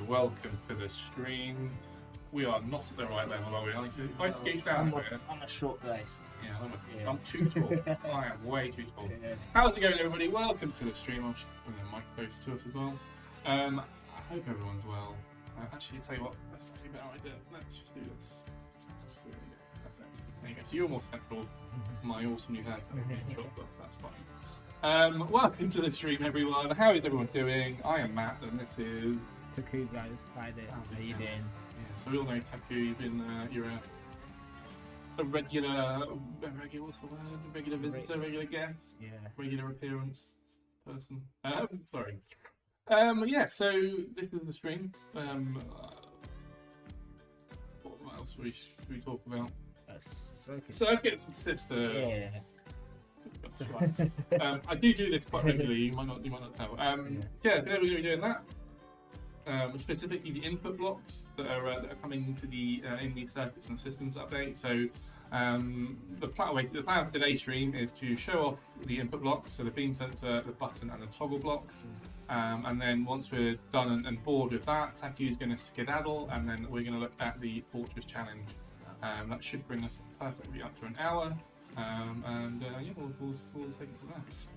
welcome to the stream. We are not at the right level, are we? If I skate down a bit. I'm a short guy. Yeah, I'm too tall. I am way too tall. Yeah. How's it going, everybody? Welcome to the stream. I'm just putting the mic close to us as well. I hope everyone's well. Actually, tell you what, that's not a better idea. Let's just do this. Let's just do it. Perfect. There you go. So you're more central. My awesome new haircut. That's fine. Welcome to the stream, everyone. How is everyone doing? I am Matt, and this is Taku, guys. Hi there. How you doing? Yeah, so we all know Taku. You've been you're a regular. What's the word? A regular visitor, regular guest, Yeah. regular appearance person. Sorry. Yeah. So this is the stream. What else should we talk about? Circuits and systems. Yes. That's right. I do this quite regularly. You might not tell. Yeah, today we're going to be doing that. Specifically, the input blocks that are coming to the in the circuits and systems update. So the plan for today's stream is to show off the input blocks, so the beam sensor, the button, and the toggle blocks. And then once we're done and bored with that, Taku's going to skedaddle, and then we're going to look at the Fortress Challenge. That should bring us perfectly up to an hour. Yeah, we'll take it from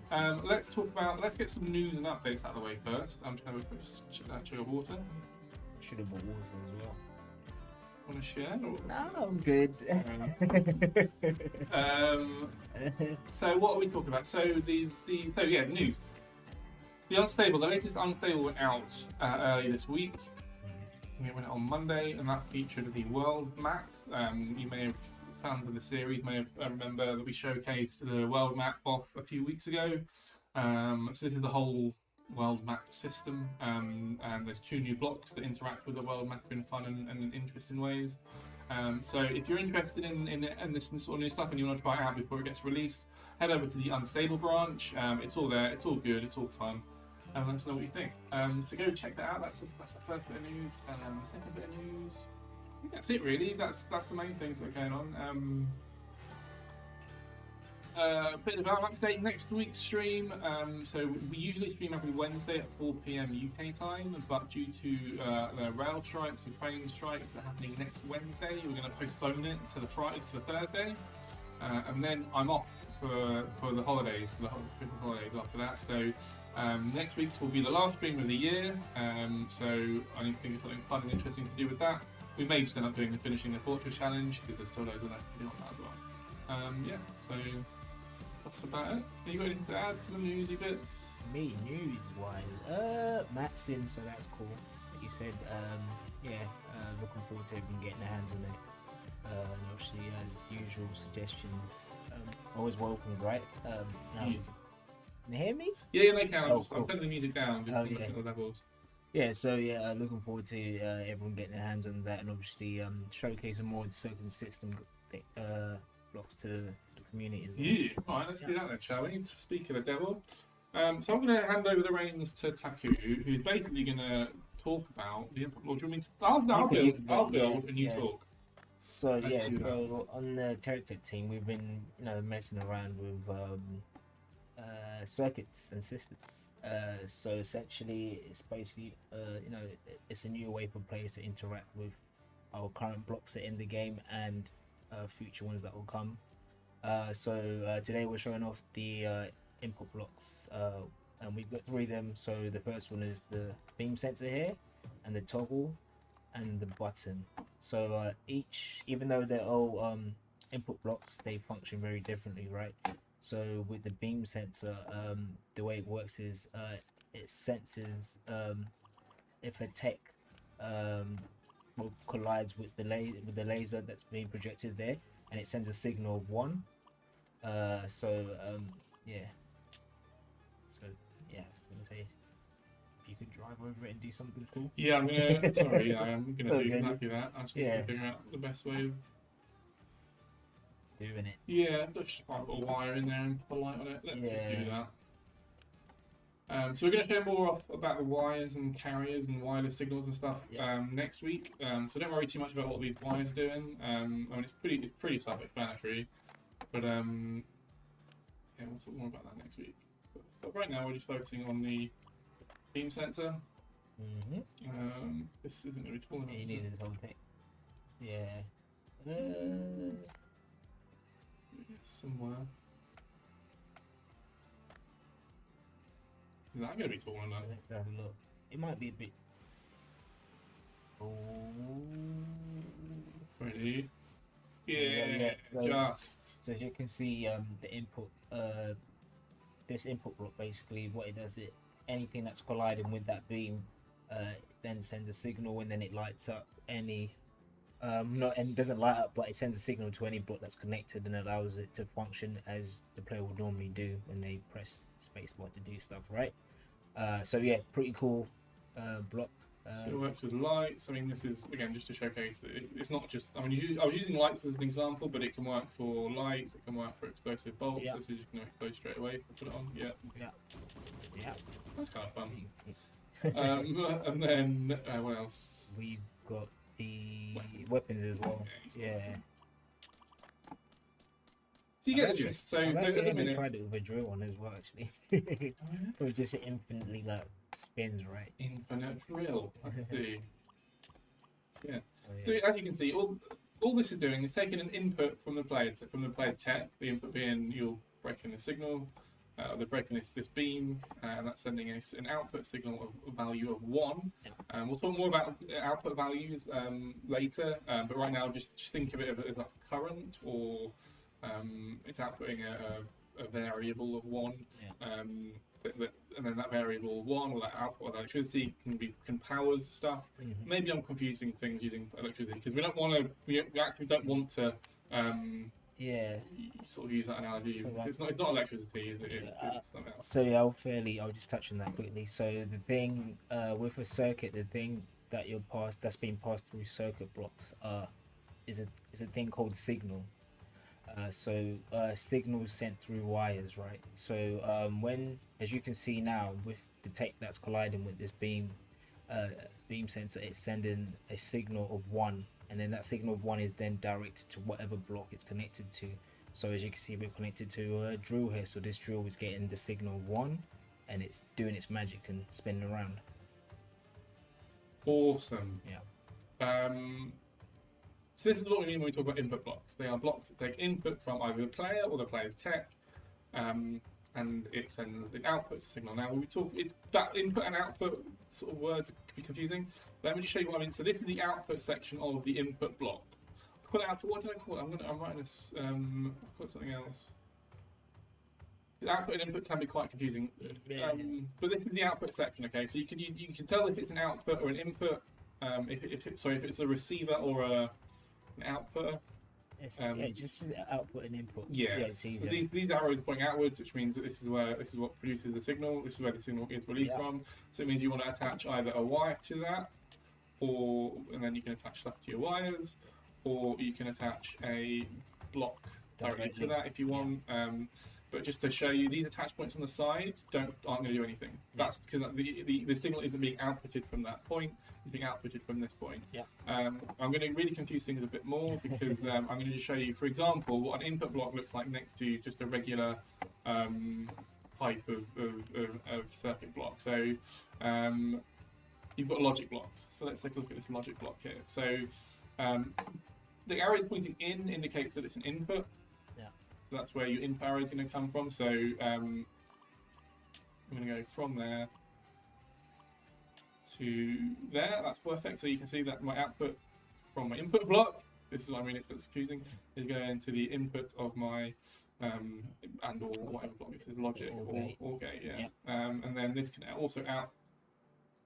there. Let's get some news and updates out of the way first. I'm just going to have a quick chug of water. Should have bought water as well. Want to share? Or? No, I'm good. So what are we talking about? So news. The latest unstable went out early this week. It went out on Monday, and that featured the world map. You may have, fans of the series may have remember that we showcased the world map off a few weeks ago. So this is the whole world map system, and there's 2 new blocks that interact with the world map in fun and in interesting ways. So if you're interested in this sort of new stuff and you want to try it out before it gets released, head over to the unstable branch. It's all there, it's all good, it's all fun. Let us know what you think. So go check that out. That's the first bit of news. The second bit of news, I think that's it really. That's the main things that are going on. A bit of an update next week's stream. So we usually stream every Wednesday at 4 PM UK time, but due to the rail strikes and train strikes that are happening next Wednesday, we're going to postpone it to the Thursday, and then I'm off for the holidays, for the Christmas holidays after that. So next week's will be the last stream of the year. So I need to think of something fun and interesting to do with that. We may just end up finishing the Fortress Challenge because there's still loads of that to do on that as well. Yeah, so that's about it. Have you got anything to add to the newsy bits? Me, news-wise, Matt's in, so that's cool. Like you said, looking forward to everyone getting their hands on it. And obviously, as usual, suggestions always welcome, right? Can you hear me? Yeah, they can. Cool. I'm putting the music down just to look at the levels. Yeah, so looking forward to everyone getting their hands on that, and obviously showcasing more of the circuit system blocks to the community. Yeah, alright, let's do that then, shall we? Speak of the devil. So I'm going to hand over the reins to Taku, who's basically going to talk about the input block. Do you want me to? I'll build and you talk. So so on the TerraTech team, we've been messing around with circuits and systems. So essentially, it's basically it's a new way for players to interact with our current blocks that are in the game and future ones that will come. So today we're showing off the input blocks, and we've got 3 of them. So the first one is the beam sensor here, and the toggle, and the button. So even though they're all input blocks, they function very differently, right? So with the beam sensor, the way it works is it senses if a tech collides with the laser that's being projected there, and it sends a signal of 1. I'm gonna say, if you could drive over it and do something cool. Yeah, I'm gonna. Sorry, I'm gonna So do good. exactly that. I just need to figure out the best way of doing it. Yeah, just put a wire in there and put a light on it. Let's just do that. So we're going to share more about the wires and carriers and wireless signals and stuff next week. So don't worry too much about what these wires are doing. I mean, it's pretty self-explanatory, but yeah, we'll talk more about that next week. But right now we're just focusing on the beam sensor. This isn't going to be tall enough. You is need it? the whole thing. Yeah. Somewhere. Is that going to be tall enough? Let's have a look. It might be a bit. Oh. Ready? Yeah. Just. So as you can see, the input, this input block basically what it does, it anything that's colliding with that beam, then sends a signal, and then it lights up any. Not and doesn't light up, but it sends a signal to any block that's connected and allows it to function as the player would normally do when they press spacebar to do stuff, right? So yeah, pretty cool block. So it works with lights. I mean, this is again just to showcase that it's not just. I mean, I was using lights as an example, but it can work for lights. It can work for explosive bolts. Yeah. This is you can explode straight away. Put it on. Yeah. Yeah. That's kind of fun. And then what else? We've got the weapons as well. Yeah. So you get the gist. So I at the minute, tried it with a drill on as well, actually. It just infinitely like spins, right? infinite drill. I see. Yeah. Oh, So yeah. as you can see, all this is doing is taking an input from the player's tech. The input being you're breaking the signal, they're breaking this beam, and that's sending us an output signal of a value of 1. We'll talk more about output values later, but right now just think of it as a current, or it's outputting a variable of 1. And then that variable 1 or that output of electricity can power stuff. Maybe I'm confusing things using electricity because we actually don't want to sort of use that analogy. Sure. It's not electricity, is it? It's something else. So yeah, I'll just touch on that quickly. So the thing with a circuit, the thing that that's being passed through circuit blocks is a thing called signal. Signals sent through wires, right? So when, as you can see now, with the tech that's colliding with this beam sensor, it's sending a signal of 1, and then that signal of 1 is then directed to whatever block it's connected to. So as you can see, we're connected to a drill here, so this drill is getting the signal 1, and it's doing its magic and spinning around. Awesome. Yeah. So this is what we mean when we talk about input blocks. They are blocks that take input from either the player or the player's tech, and it outputs a signal. Now, when we talk, it's that input and output sort of words can be confusing. Let me just show you what I mean. So this is the output section of the input block. I call it output. What did I call it? I'm writing this. I'll call it something else. The output and input can be quite confusing, but this is the output section. Okay, so you can tell if it's an output or an input. If it's a receiver or an output. It's just output and input. So these arrows are pointing outwards, which means that this is what produces the signal. This is where the signal is released from. So it means you want to attach either a wire to that, and then you can attach stuff to your wires, or you can attach a block directly to that if you want. But just to show you, these attach points on the side aren't going to do anything. That's because the signal isn't being outputted from that point; it's being outputted from this point. I'm going to really confuse things a bit more because I'm going to just show you, for example, what an input block looks like next to just a regular type of circuit block. So you've got logic blocks. So let's take a look at this logic block here. So the arrow is pointing in indicates that it's an input. So that's where your input arrow is going to come from. So I'm going to go from there to there. That's perfect. So you can see that my output from my input block, this is what I mean, it's confusing, is going to the input of my and or whatever block this is, logic or gate. And then this can also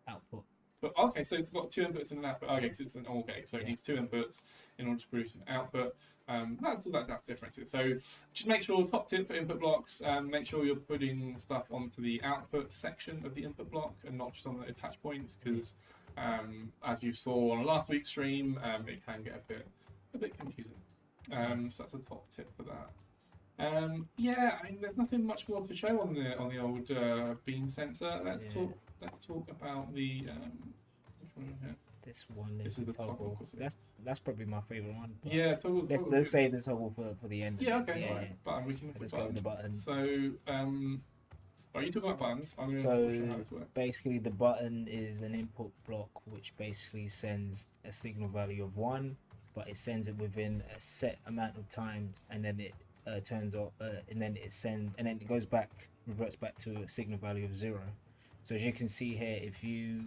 output. But okay, so it's got 2 inputs and an output. Okay, because it's an OR gate, so it needs 2 inputs in order to produce an output. That's differences. So just make sure, top tip for input blocks, make sure you're putting stuff onto the output section of the input block and not just on the attach points, because as you saw on last week's stream, it can get a bit confusing. So that's a top tip for that. I mean, there's nothing much more to show on the old beam sensor. Let's talk about the which one is here? This one This is the toggle. That's probably my favorite one. Toggle. Let's save this toggle for the end. Yeah, okay, right. But we can let's go with the button. So Are you talking about buttons? I'm going to show you how So this works. basically, the button is an input block which basically sends a signal value of 1, but it sends it within a set amount of time, and then it turns off, and then it goes back, reverts back to a signal value of 0. So as you can see here, if you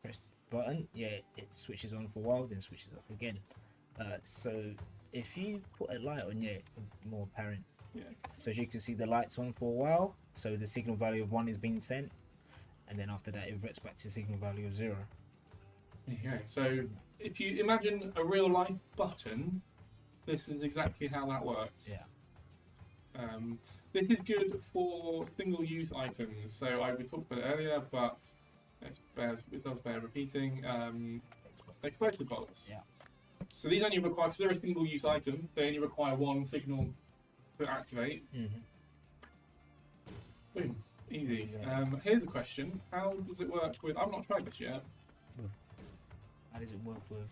press the button, yeah, it switches on for a while, then switches off again. So if you put a light on, yeah, it's more apparent. Yeah. So as you can see, the light's on for a while, so the signal value of 1 is being sent, and then after that it reverts back to signal value of 0. Okay, so if you imagine a real life button, this is exactly how that works. Yeah. This is good for single use items. So we talked about it earlier, but it does bear repeating. Explosive bolts. Yeah. So these only require, because they're a single use item, they only require 1 signal to activate. Boom. Easy. Yeah. Here's a question. How does it work with... I've not tried this yet. How does it work with...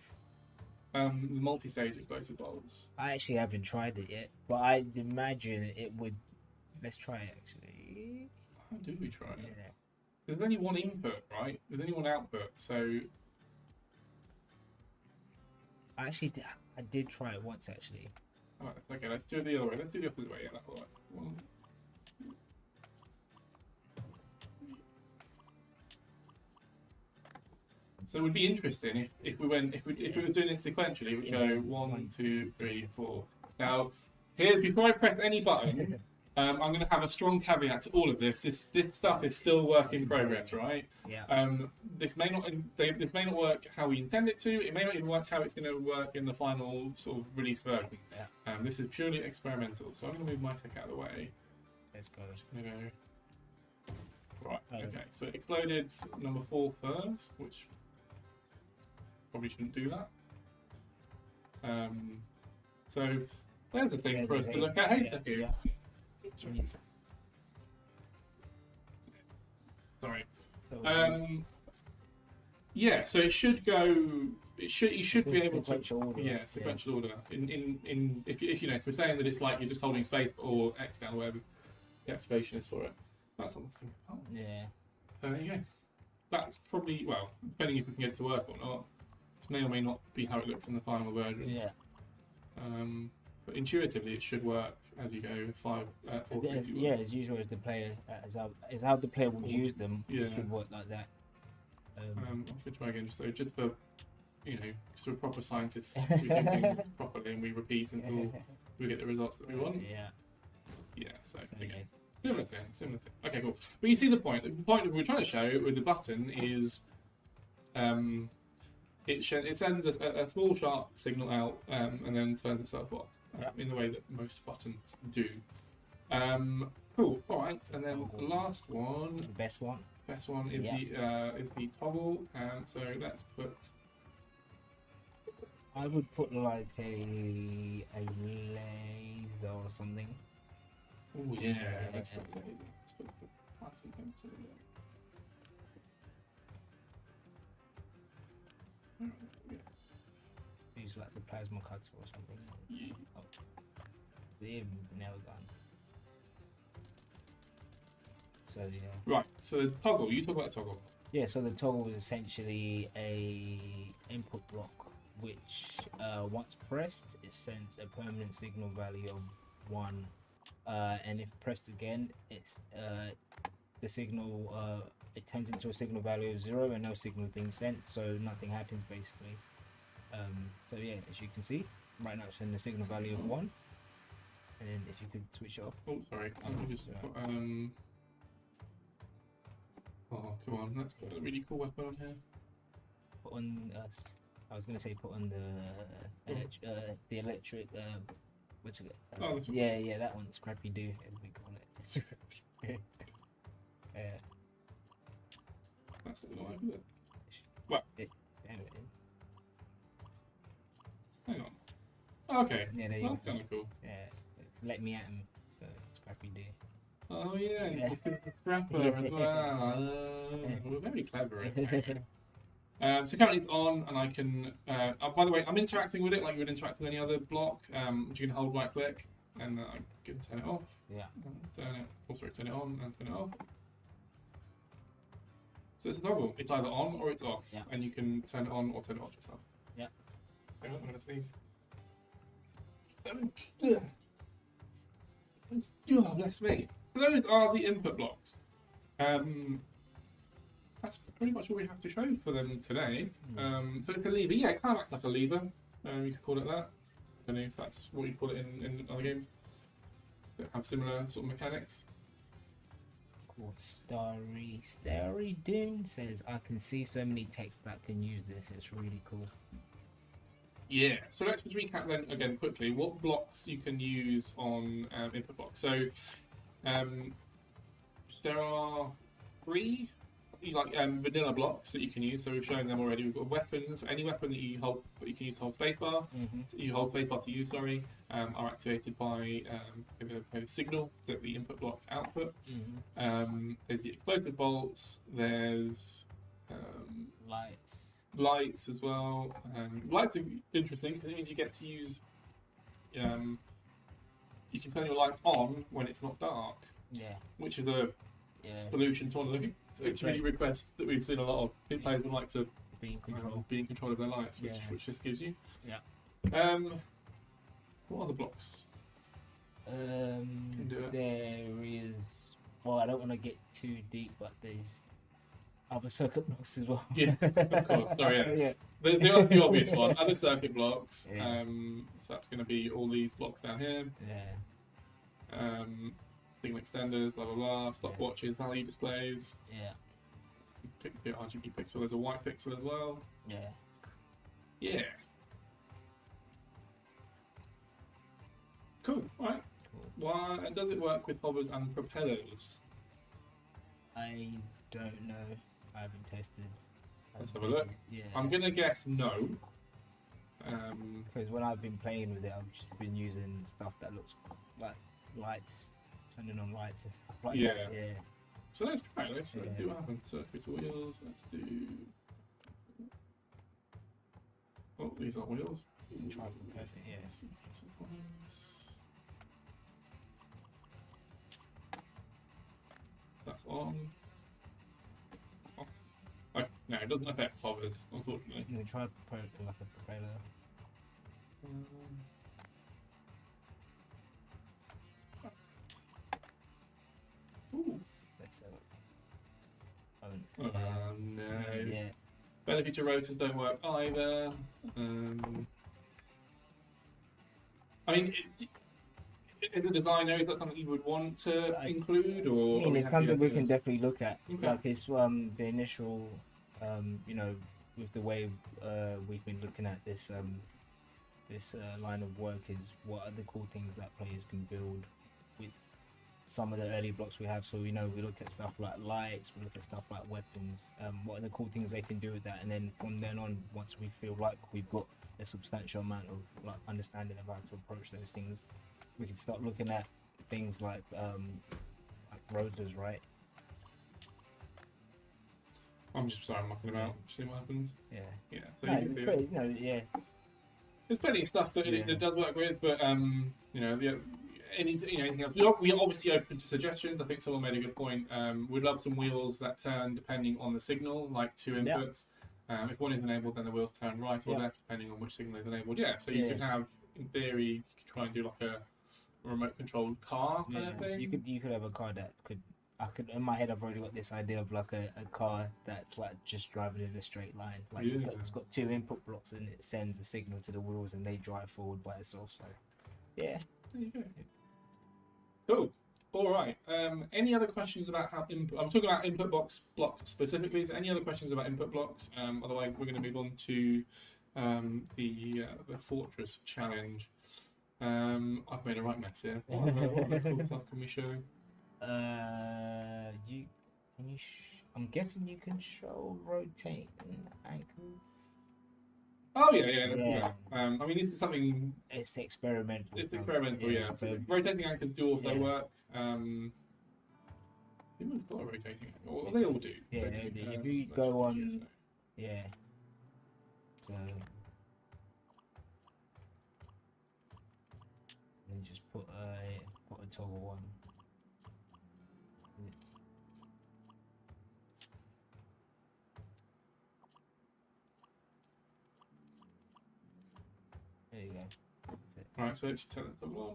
The multi-stage explosive bolts. I actually haven't tried it yet, but I imagine it would... Let's try it, actually. How do we try it? Yeah. There's only 1 input, right? There's only 1 output, so... I did try it once, actually. Alright, okay, let's do it the other way. Let's do the opposite way. Yeah, that'll work. 1. So it would be interesting if we were doing it sequentially. We'd go 1, 2, 3, 4. Now, here before I press any button, I'm going to have a strong caveat to all of this. This stuff is still work in progress, right? Yeah. This may not work how we intend it to. It may not even work how it's going to work in the final sort of release version. Yeah. This is purely experimental. So I'm going to move my tech out of the way. Let's go. I'm going to go. Right. Okay. So it exploded number 4 first, which probably shouldn't do that. So there's a thing for us to look at. Hey, Taku. Sorry. Yeah, so it should go. You should be able to. Order. Yeah, sequential order. If you know, if we're saying that it's like you're just holding space or X down, whatever the activation is for it. That's something. Oh. Yeah. So there you go. That's probably, well, depending if we can get it to work or not. This may or may not be how it looks in the final version. Yeah. But intuitively, it should work as you go 5, 4, 3, 2, 1. Yeah, as usual, as the player, as how the player will use them. Yeah. It should work like that. I'm going to try again, just for, you know, sort of proper scientists, we do things properly and we repeat until we get the results that we want. Yeah. Yeah, so again, similar thing. Okay, cool. But you see the point. The point that we're trying to show with the button is, it sends a small sharp signal out and then turns itself off in the way that most buttons do. Cool. All right, and then the last one. The best one. Best one is the toggle. So let's put. I would put like a laser or something. Oh yeah, let's put a laser. Let's put platinum pumps in there. Use like the plasma cutter or something. Yeah. Oh. They've never gone. So yeah. Right. So the toggle. You talk about the toggle. Yeah. So the toggle is essentially a input block, which once pressed, it sends a permanent signal value of 1, and if pressed again, it's the signal. It turns into a signal value of 0, and no signal is being sent, so nothing happens basically. So yeah, as you can see, right now it's in the signal value of 1, and then if you could switch it off. Oh, sorry. Let me just put, oh, come on. Let's put a really cool weapon on here. Put on. I was gonna say put on the electric. What's it? Oh, this one. Yeah, that one. Scrappy Doo, as we call it. Yeah. That's the one, isn't it? Well, hang on. Okay. Yeah, there you That's go. kind of cool. Yeah, it's let me at him. Scrappy Doo. Oh yeah, it's the scrapper as well. We're very clever. So currently it's on, and I can. By the way, I'm interacting with it like you would interact with any other block. You can hold right click, and I can turn it off. Yeah. Turn it. Oh, sorry, turn it on and turn it off. So it's a toggle. It's either on or it's off, Yeah. and you can turn it on or turn it off yourself. Yeah. Hang on, I'm gonna sneeze. Oh, bless me. So those are the input blocks. That's pretty much all we have to show for them today. So it's a lever. Yeah, it kind of acts like a lever. You could call it that. I don't know if that's what you call it in other games that have similar sort of mechanics. Cool. Starry Dune says, I can see so many texts that can use this. It's really cool. Yeah, so let's just recap then again quickly what blocks you can use on input blocks. So there are 3 vanilla blocks that you can use. So we've shown them already. We've got weapons. Any weapon that you hold, that you can use to hold spacebar, you hold spacebar to use. Sorry, are activated by a signal that the input blocks output. There's the explosive bolts. There's lights as well. Lights are interesting because it means you get to use. You can turn your lights on when it's not dark. Yeah. Which is a solution to one of the community requests that we've seen a lot of. Players would like to be in control of their lights, which this gives you. Yeah. What other blocks? There is. Well, I don't want to get too deep, but there's other circuit blocks as well. Yeah, of course. Sorry, yeah. There are 2 obvious ones. Other circuit blocks. Yeah. So that's going to be all these blocks down here. Yeah. Signal extenders, blah blah blah. Stopwatches, value displays. Yeah. Pick the RGB pixel. There's a white pixel as well. Yeah. Yeah. Cool. All right. Cool. Why does it work with hovers and propellers? I don't know. I haven't tested. Let's have a look. Yeah. I'm gonna guess no. Because when I've been playing with it, I've just been using stuff that looks like lights, turning on lights and stuff like that. Yeah. So let's try it. Let's do what happens. Circuit wheels. Let's do. Oh, these are wheels. Try to press it. Yeah. That's on. Oh, no, it doesn't affect hovers, unfortunately. You can try to put it like a propeller. Ooh. Let's No. Yeah. Beneficia rotors don't work either. I mean, as a designer, is that something you would want to include, or? I mean, it's something we can definitely look at. Okay. Like it's the initial, with the way we've been looking at this line of work is what are the cool things that players can build with some of the early blocks we have. So we look at stuff like lights, we look at stuff like weapons. What are the cool things they can do with that? And then from then on, once we feel like we've got a substantial amount of like understanding of how to approach those things, we can start looking at things like rotors, right? I'm just sorry, I'm mucking about. See what happens. Yeah. Yeah. So No, you can it's do pretty, yeah. There's plenty of stuff that it does work with, but anything else. We're obviously open to suggestions. I think someone made a good point. We'd love some wheels that turn depending on the signal, like 2 inputs. If one is enabled, then the wheels turn right or left, depending on which signal is enabled. Yeah, so you could have, in theory, you could try and do like a remote controlled car kind of thing. You could have a car that could. In my head, I've already got this idea of like a car that's like just driving in a straight line. Like it's got 2 input blocks and it sends a signal to the wheels and they drive forward by itself. So, yeah. There you go. Cool. All right. Any other questions about how input? I'm talking about input blocks specifically. So, any other questions about input blocks? Otherwise, we're going to move on to the Fortress challenge. I've made a right mess here. What other cool stuff can we show? I'm guessing you can show rotating anchors. Oh yeah. I mean, this is something. It's experimental. It's experimental, yeah. So rotating anchors do also work. Who's got a rotating anchor? Well, they all do. Yeah, they do. If you go on, yeah. So then just put a toggle on. There you go. That's it. Right, so let's turn it to 1.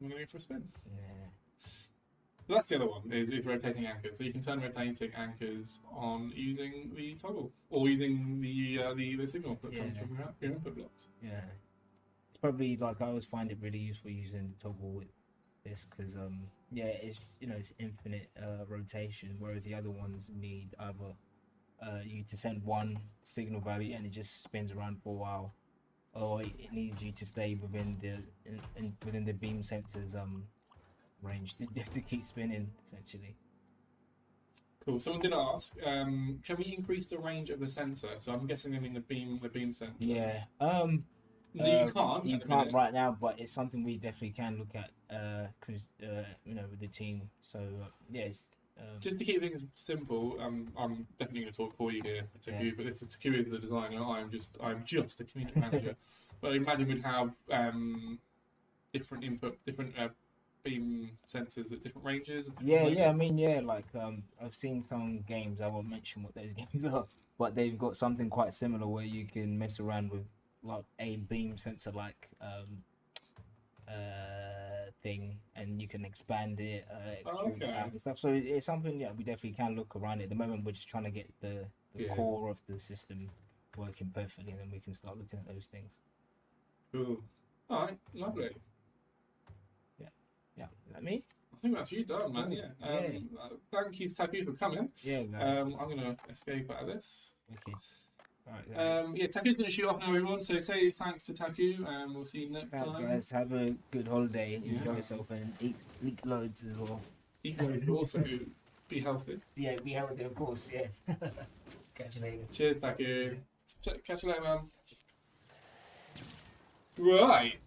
I'm going to go for a spin. Yeah. So that's the other one, is rotating anchors. So you can turn rotating anchors on using the toggle, or using the signal that comes from your input blocks. Yeah. It's probably like I always find it really useful using the toggle with this because yeah, it's just, you know, it's infinite rotation, whereas the other ones need either you to send one signal value and it just spins around for a while, or it needs you to stay within within the beam sensor's range to keep spinning essentially. Cool. Someone did ask, can we increase the range of the sensor? So I'm guessing they mean the beam sensor. Yeah. You can't. You can't right now, but it's something we definitely can look at because you know, with the team. So yeah, it's, just to keep things simple, I'm definitely going to talk for you here, Taku, but this is Taku is the designer. I'm just the community manager. But I imagine we'd have different beam sensors at different ranges. Yeah. I mean, yeah, like I've seen some games. I won't mention what those games are, but they've got something quite similar where you can mess around with like a beam sensor like thing, and you can expand it, extrude it out and stuff. So it's something that we definitely can look around it. At the moment, we're just trying to get the core of the system working perfectly, and then we can start looking at those things. Cool. All right, lovely. Yeah, is that me? I think that's you done, man. Yeah. Thank you, Taku, for coming. Yeah. I'm gonna escape out of this. Okay. All right. Yeah, Taku's gonna shoot off now, everyone. So say thanks to Taku, and we'll see you next time. Guys, have a good holiday. Enjoy yourself and eat loads as well. Eat loads, but also be healthy. Yeah, be healthy, of course. Yeah. Catch you later. Cheers, Taku. Catch you later, man. Right.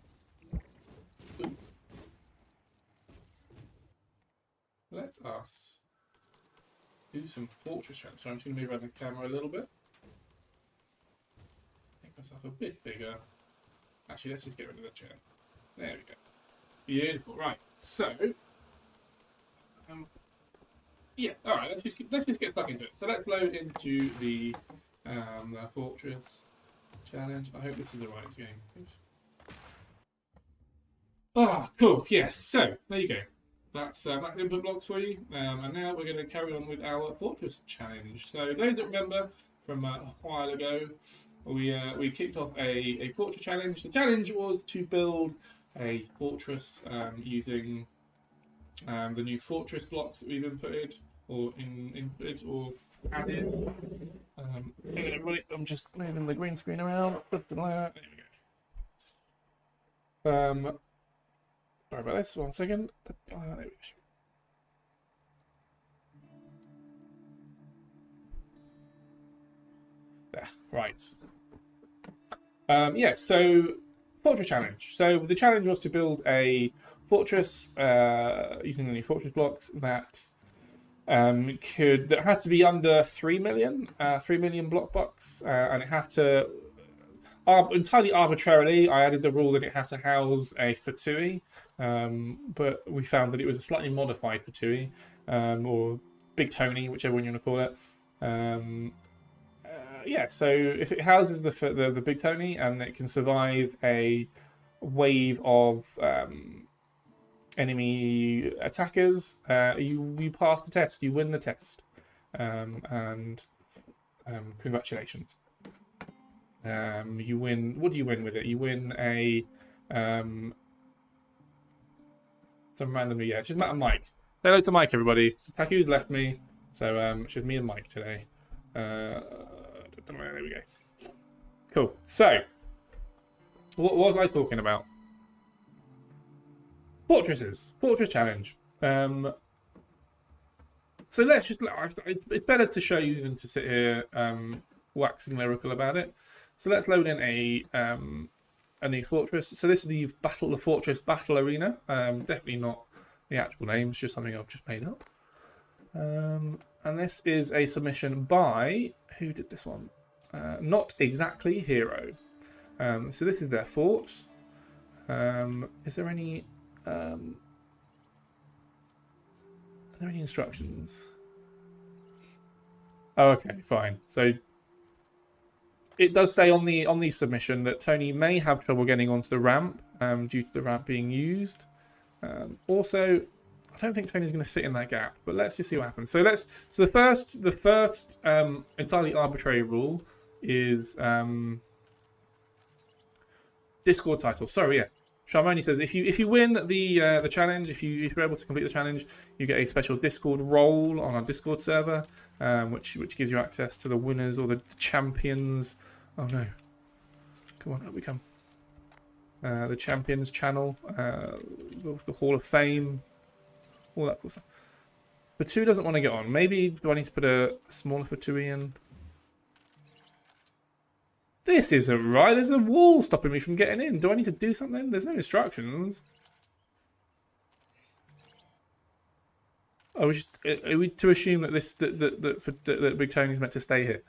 Let us do some fortress challenge. So I'm just going to move around the camera a little bit. Make myself a bit bigger. Actually, let's just get rid of the chair. There we go. Beautiful. Right. So, yeah. All right. Let's just get stuck into it. So let's load into the fortress challenge. I hope this is the right game. Ah, cool. Yeah. So there you go. That's input blocks for you. And now we're going to carry on with our fortress challenge. So those that remember from a while ago, we kicked off a fortress challenge. The challenge was to build a fortress using the new fortress blocks that we've inputted or added. I'm just moving the green screen around. There we go. Sorry about this, 1 second. There we go. There, right. Yeah, so fortress challenge. So the challenge was to build a fortress using the new fortress blocks that had to be under 3 million block bucks, and it had to entirely arbitrarily, I added the rule that it had to house a fatui, but we found that it was a slightly modified fatui, or Big Tony, whichever one you want to call it. Yeah, so if it houses the Big Tony and it can survive a wave of enemy attackers, you pass the test, you win the test, and congratulations. You win. What do you win with it? You win a some randomly. Yeah, it's just Matt and Mike. Say hello to Mike, everybody. So Taku's left me, so it's just me and Mike today. There we go. Cool. So, what was I talking about? Fortresses. Fortress challenge. So let's just. It's better to show you than to sit here waxing lyrical about it. So let's load in a new fortress. So this is the Fortress Battle Arena. Definitely not the actual name. It's just something I've just made up. And this is a submission by, who did this one? Not Exactly Hero. So this is their fort. Is there any instructions? Oh, okay, fine. So it does say on the submission that Tony may have trouble getting onto the ramp due to the ramp being used. Also, I don't think Tony's going to fit in that gap, but let's just see what happens. So the first entirely arbitrary rule is Discord title. Sorry, yeah. Sharmoni says if you win the challenge, if you're able to complete the challenge, you get a special Discord role on our Discord server, which gives you access to the winners or the champions. Oh no! Come on, up we come. The champions channel, the Hall of Fame, all that cool stuff. Fatu doesn't want to get on. Maybe do I need to put a smaller Fatui in? This isn't right. There's a wall stopping me from getting in. Do I need to do something? There's no instructions. Are we to assume that that Big Tony's meant to stay here?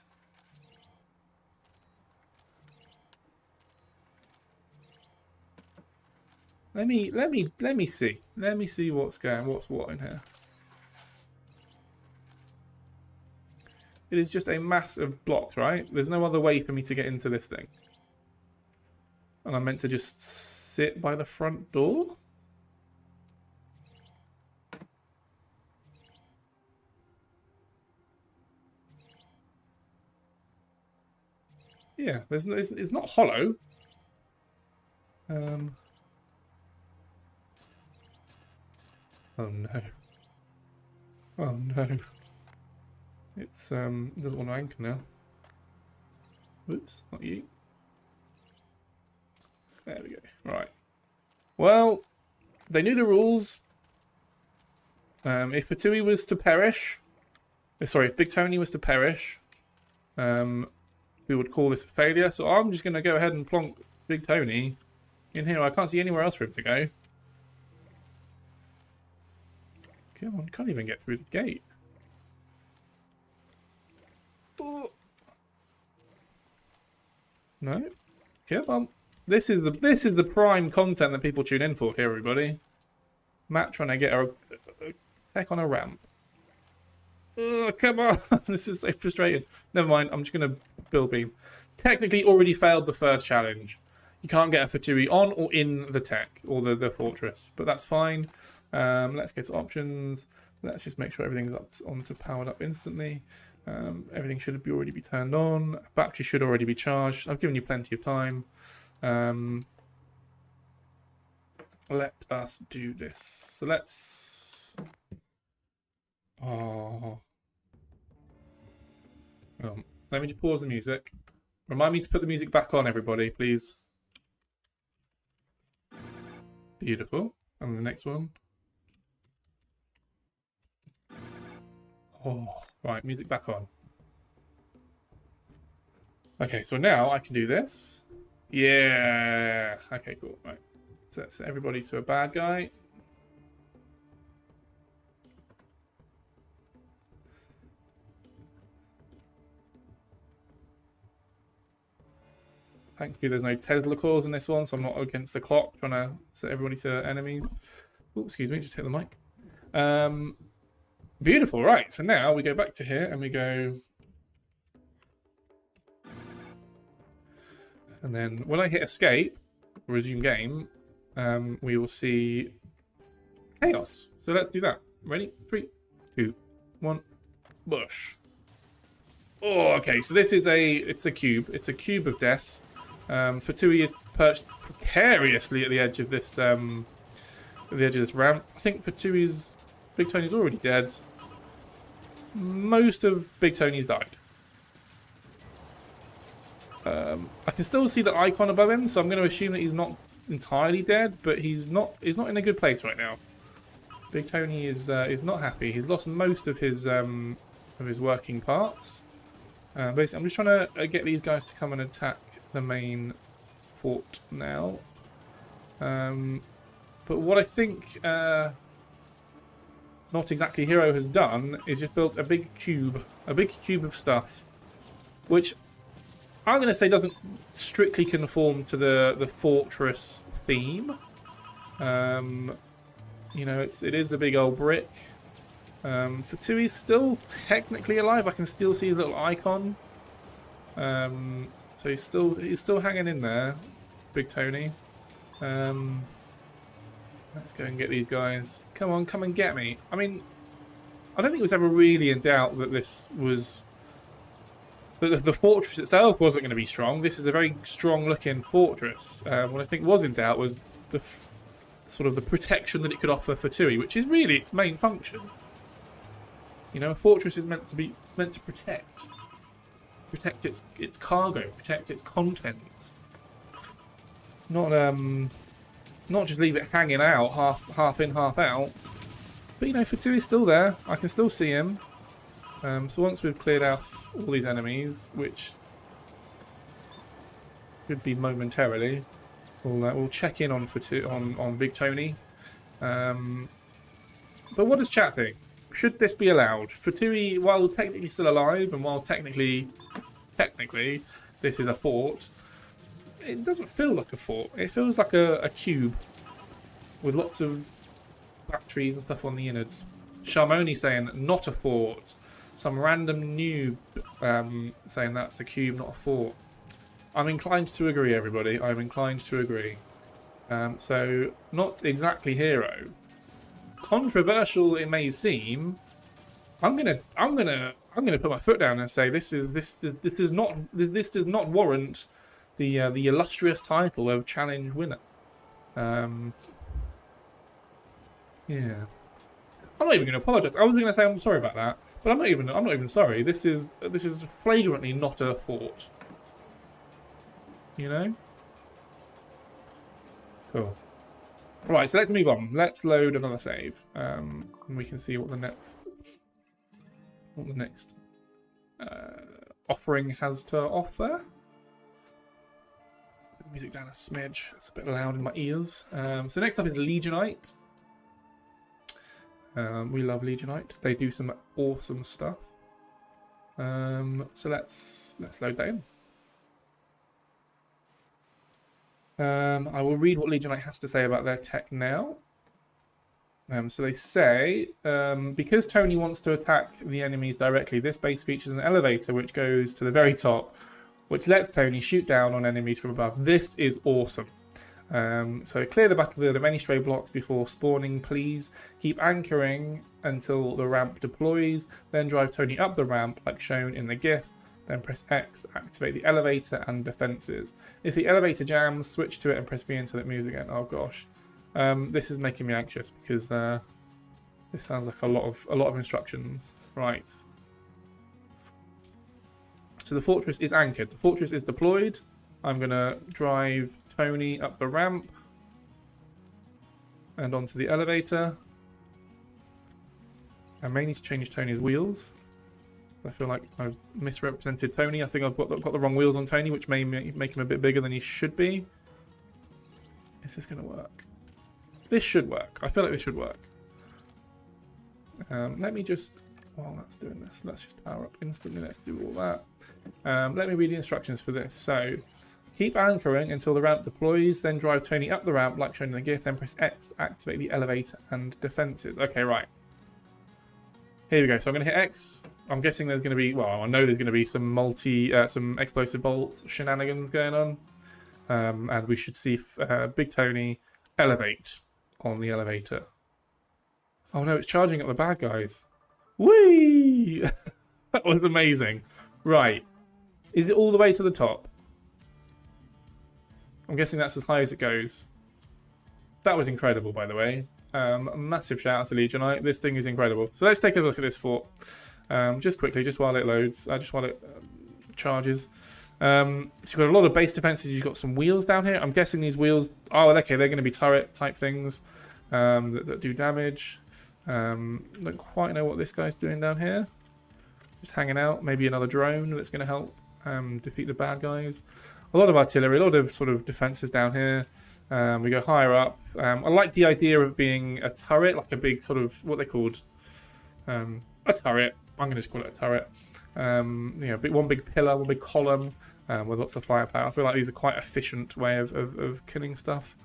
Let me see. Let me see what's what in here. It is just a mass of blocks, right? There's no other way for me to get into this thing. And I'm meant to just sit by the front door? Yeah, it's not hollow. Oh no. Oh no. It's it doesn't want to anchor now. Whoops, not you. There we go. Right. Well, they knew the rules. If Fatui was to perish, sorry, if Big Tony was to perish, we would call this a failure. So I'm just going to go ahead and plonk Big Tony in here. I can't see anywhere else for him to go. Come on, can't even get through the gate. Oh. No, come on. This is the prime content that people tune in for here, everybody. Matt trying to get a tech on a ramp. Oh, come on. This is so frustrating. Never mind. I'm just going to build beam. Technically already failed the first challenge. You can't get a Fatui on or in the tech or the fortress, but that's fine. Let's go to options. Let's just make sure everything's onto powered up instantly. Everything should already be turned on. Battery should already be charged. I've given you plenty of time. Let us do this. So let's... Oh. Let me just pause the music. Remind me to put the music back on, everybody, please. Beautiful. And the next one. Oh, right, music back on. Okay, so now I can do this. Yeah. Okay, cool. Right. So that's everybody to a bad guy. Thankfully, there's no Tesla cores in this one, so I'm not against the clock trying to set everybody to enemies. Oh, excuse me, just hit the mic. Beautiful, right. So now we go back to here and we go... And then when I hit escape, resume game, we will see chaos. So let's do that. Ready? 3, 2, 1, bush. Oh, okay. So this is it's a cube. It's a cube of death. Fatui is perched precariously at the edge of this ramp. I think Fatui's Big Tony's already dead. Most of Big Tony's died. I can still see the icon above him, so I'm going to assume that he's not entirely dead, but he's not in a good place right now. Big Tony is not happy. He's lost most of his working parts. Basically, I'm just trying to get these guys to come and attack the main fort now. But what I think Not Exactly Hero has done is just built a big cube of stuff, which I'm going to say doesn't strictly conform to the fortress theme. You know, it is a big old brick. Fatui's still technically alive. I can still see a little icon. So So he's still hanging in there, Big Tony. Let's go and get these guys. Come on, come and get me. I mean, I don't think it was ever really in doubt that this was... That the fortress itself wasn't going to be strong. This is a very strong-looking fortress. What I think was in doubt was the sort of the protection that it could offer for Tui, which is really its main function. You know, a fortress is meant to protect its cargo, protect its content. Not just leave it hanging out, half in, half out. But you know, Fatui's still there. I can still see him. So once we've cleared out all these enemies, which could be momentarily, we'll check in on on Big Tony. But what does chat think? Should this be allowed? Fatui, while technically still alive, and while technically this is a fort, it doesn't feel like a fort. It feels like a cube with lots of batteries and stuff on the innards. Sharmoni saying not a fort. Some random noob saying that's a cube, not a fort. I'm inclined to agree, everybody. I'm inclined to agree. So not exactly hero. Controversial it may seem. I'm gonna put my foot down and say this does not warrant the illustrious title of challenge winner. Yeah, I'm not even going to apologise. I was going to say I'm sorry about that, but I'm not even sorry. This is flagrantly not a fort. You know. Cool. Right, so let's move on. Let's load another save, and we can see what the next offering has to offer. Music down a smidge. It's a bit loud in my ears. So next up is Legionite. We love Legionite. They do some awesome stuff. So let's load that in. I will read what Legionite has to say about their tech now. So they say, because Tony wants to attack the enemies directly, this base features an elevator which goes to the very top, which lets Tony shoot down on enemies from above. This is awesome. So clear the battlefield of any stray blocks before spawning, please. Keep anchoring until the ramp deploys, then drive Tony up the ramp like shown in the GIF. Then press X to activate the elevator and defenses. If the elevator jams, switch to it and press V until it moves again. Oh gosh, this is making me anxious because this sounds like a lot of instructions. Right. So the fortress is anchored. The fortress is deployed. I'm gonna drive Tony up the ramp and onto the elevator. I may need to change Tony's wheels. I feel like I've misrepresented Tony. I think I've got the wrong wheels on Tony, which may make him a bit bigger than he should be. Is this going to work? This should work. I feel like this should work. Let me just... While that's doing this, let's just power up instantly. Let's do all that. Let me read the instructions for this. So, keep anchoring until the ramp deploys, then drive Tony up the ramp like shown in the GIF, then press X to activate the elevator and defenses. Okay, right. Here we go. So I'm going to hit X. I'm guessing there's going to be, well, I know there's going to be some some explosive bolt shenanigans going on. And we should see Big Tony elevate on the elevator. Oh no, it's charging up the bad guys. Whee! That was amazing. Right. Is it all the way to the top? I'm guessing that's as high as it goes. That was incredible, by the way. A massive shout out to Legionite. This thing is incredible. So let's take a look at this fort. Just quickly, just while it loads, just while it charges. So you've got a lot of base defenses. You've got some wheels down here. I'm guessing these wheels, oh, okay, they're going to be turret type things that do damage. Don't quite know what this guy's doing down here. Just hanging out. Maybe another drone that's going to help defeat the bad guys. A lot of artillery, a lot of sort of defenses down here. We go higher up. I like the idea of being a turret, like a big sort of, what they called, a turret. I'm going to just call it a turret. You know, one big pillar, one big column with lots of firepower. I feel like these are quite efficient way of killing stuff.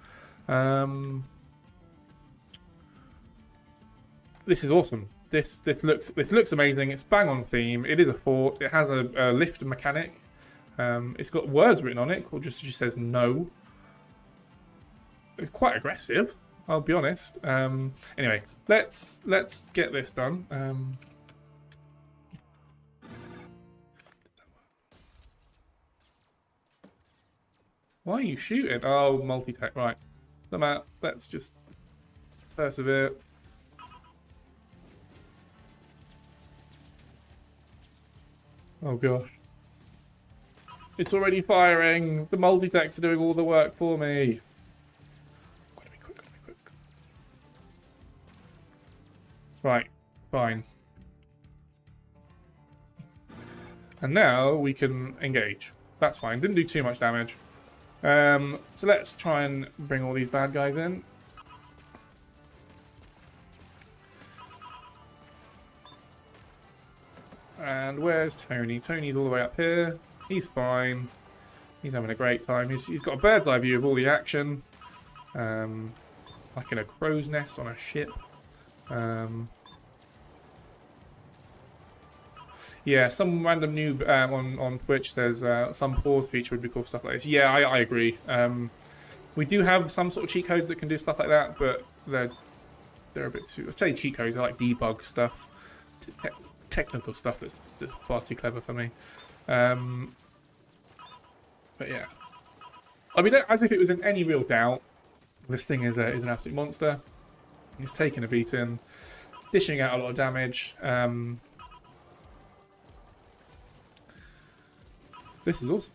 This is awesome. This looks amazing. It's bang on theme. It is a fort. It has a lift mechanic. It's got words written on it, or just says no. It's quite aggressive, I'll be honest. Anyway, let's get this done. Why are you shooting? Oh, multi-tech, right. No matter, let's just persevere. Oh gosh. It's already firing. The multi-techs are doing all the work for me. Gotta be quick, gotta be quick. Right, fine. And now we can engage. That's fine. Didn't do too much damage. So let's try and bring all these bad guys in. And where's Tony? Tony's all the way up here. He's fine. He's having a great time. He's got a bird's eye view of all the action. Like in a crow's nest on a ship. Yeah, some random noob on Twitch says some pause feature would be cool, stuff like this. Yeah, I agree. We do have some sort of cheat codes that can do stuff like that, but they're a bit too... I'd say cheat codes are like debug stuff. Technical stuff that's far too clever for me. But yeah. I mean, as if it was in any real doubt, this thing is an absolute monster. He's taking a beating, dishing out a lot of damage. This is awesome.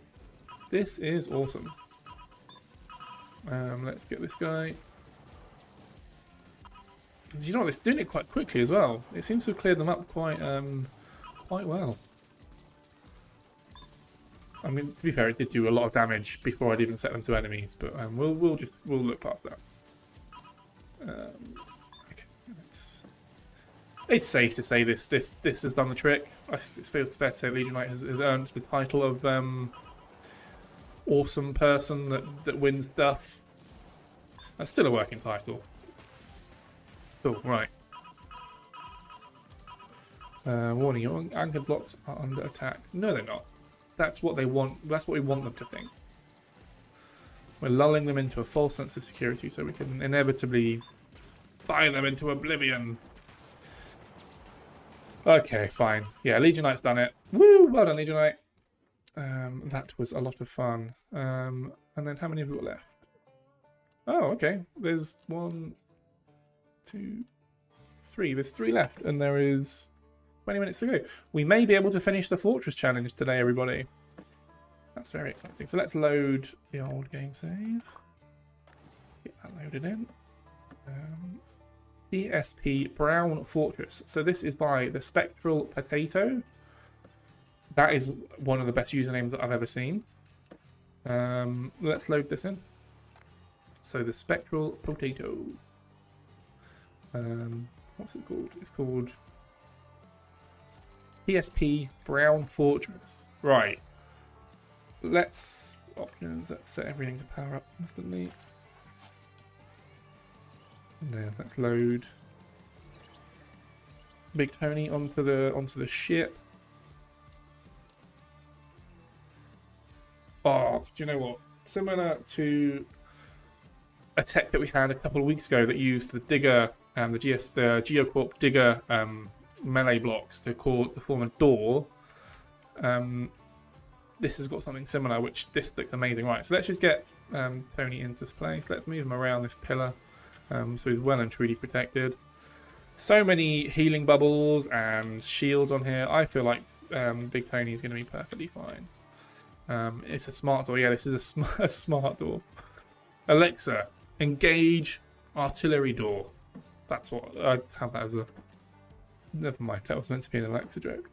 This is awesome. Let's get this guy. You know what? It's doing it quite quickly as well. It seems to have cleared them up quite well. I mean, to be fair, it did do a lot of damage before I'd even set them to enemies, but we'll look past that. Okay, it's safe to say this has done the trick. It's fair to say Legion Knight has earned the title of awesome person that wins stuff. That's still a working title. Cool, right. Warning, your anchored blocks are under attack. No, they're not. That's what they want. That's what we want them to think. We're lulling them into a false sense of security so we can inevitably fire them into oblivion. Okay, fine. Yeah, Legion Knight's done it. Woo! Well done, Legion Knight. That was a lot of fun. And then how many have we got left? Oh, okay. There's 1, 2, 3. There's 3 left, and there is 20 minutes to go. We may be able to finish the Fortress Challenge today, everybody. That's very exciting. So let's load the old game save. Get that loaded in. TSP Brown Fortress. So this is by the Spectral Potato. That is one of the best usernames that I've ever seen. Let's load this in. So the Spectral Potato. What's it called? It's called TSP Brown Fortress. Right. Let's set everything to power up instantly. And then let's load Big Tony onto the ship. Oh, do you know what? Similar to a tech that we had a couple of weeks ago that used the digger and the Geocorp digger melee blocks to form a door. This has got something similar, which this looks amazing. Right, so let's just get Tony into place. Let's move him around this pillar, so he's well and truly protected. So many healing bubbles and shields on here. I feel like Big Tony is going to be perfectly fine. It's a smart door. Yeah, this is a smart door. Alexa, engage artillery door. That's what I have that as a... Never mind, that was meant to be an Alexa joke.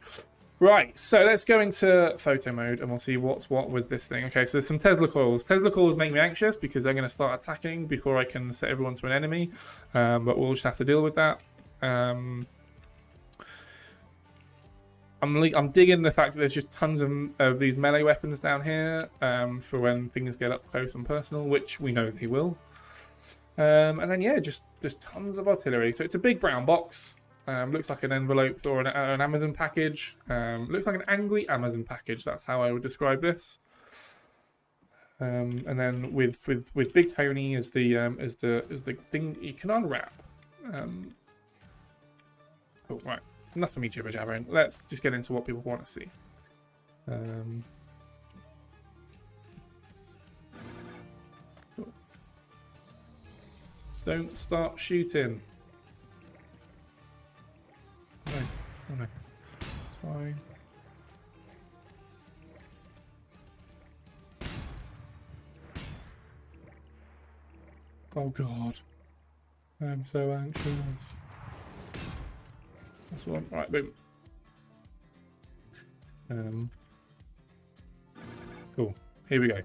Right, so let's go into photo mode and we'll see what's what with this thing. Okay, so there's some Tesla coils. Tesla coils make me anxious because they're going to start attacking before I can set everyone to an enemy. But we'll just have to deal with that. I'm digging the fact that there's just tons of these melee weapons down here for when things get up close and personal, which we know they will. And then, yeah, just there's tons of artillery. So it's a big brown box. Looks like an envelope or an Amazon package. Looks like an angry Amazon package. That's how I would describe this. And then with Big Tony as the thing you can unwrap. Cool, right. Enough of me jibber jabbering. Let's just get into what people want to see. Cool. Don't start shooting. No, oh no, it's fine. Oh god, I'm so anxious. That's one. Right, boom. Cool. Here we go.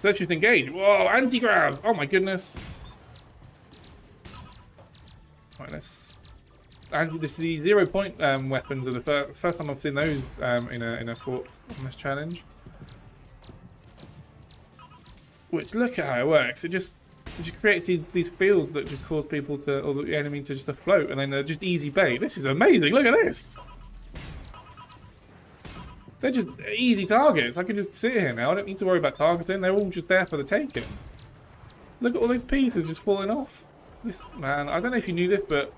Let's just engage. Whoa, anti-grav! Oh my goodness. Right, let's. And this the 0 point weapons are the first time I've seen those in a fort on this challenge. Which, look at how it works. It just creates these fields that just cause people to, or the enemy to just float, and then they're just easy bait. This is amazing. Look at this. They're just easy targets. I can just sit here now. I don't need to worry about targeting. They're all just there for the taking. Look at all those pieces just falling off. This man, I don't know if you knew this, but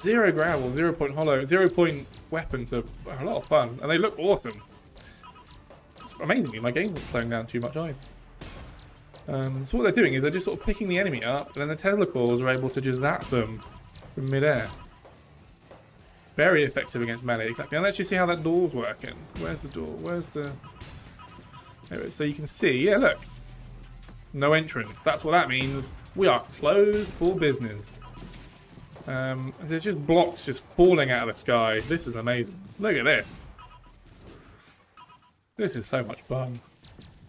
0 gravel, 0 point hollow, 0 point weapons are a lot of fun, and they look awesome. It's amazingly, my game's not slowing down too much either. So what they're doing is they're just sort of picking the enemy up, and then the Tesla cores are able to just zap them from midair. Very effective against melee, exactly. And let's just see how that door's working. Where's the door? Where's the... There it is. So you can see, yeah, look. No entrance. That's what that means. We are closed for business. There's just blocks just falling out of the sky. This is amazing. Look at this. This is so much fun.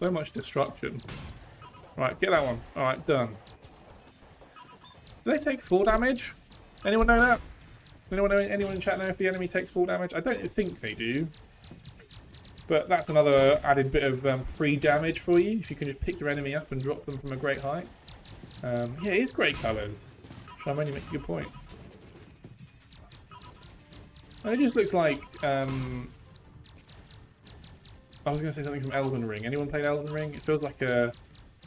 So much destruction. Right, get that one. Alright, done. Do they take full damage? Anyone know that? Anyone in chat know if the enemy takes full damage? I don't think they do. But that's another added bit of free damage for you, if you can just pick your enemy up and drop them from a great height. Yeah, it is great colours. Charmony makes a good point. And it just looks like... I was going to say something from Elden Ring. Anyone played Elden Ring? It feels like the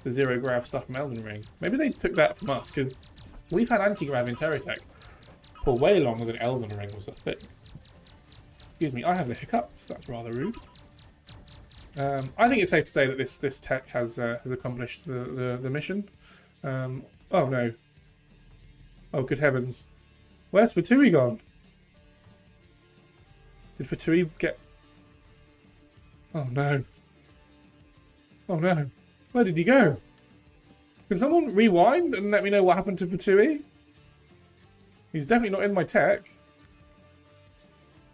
0 grav stuff from Elden Ring. Maybe they took that from us, because we've had anti-grav in TerraTech for way longer than Elden Ring was a thing. Excuse me, I have the hiccups. That's rather rude. I think it's safe to say that this tech has accomplished the mission. Oh no! Oh good heavens! Where's Fatui gone? Did Fatui get? Oh no! Oh no! Where did he go? Can someone rewind and let me know what happened to Fatui? He's definitely not in my tech.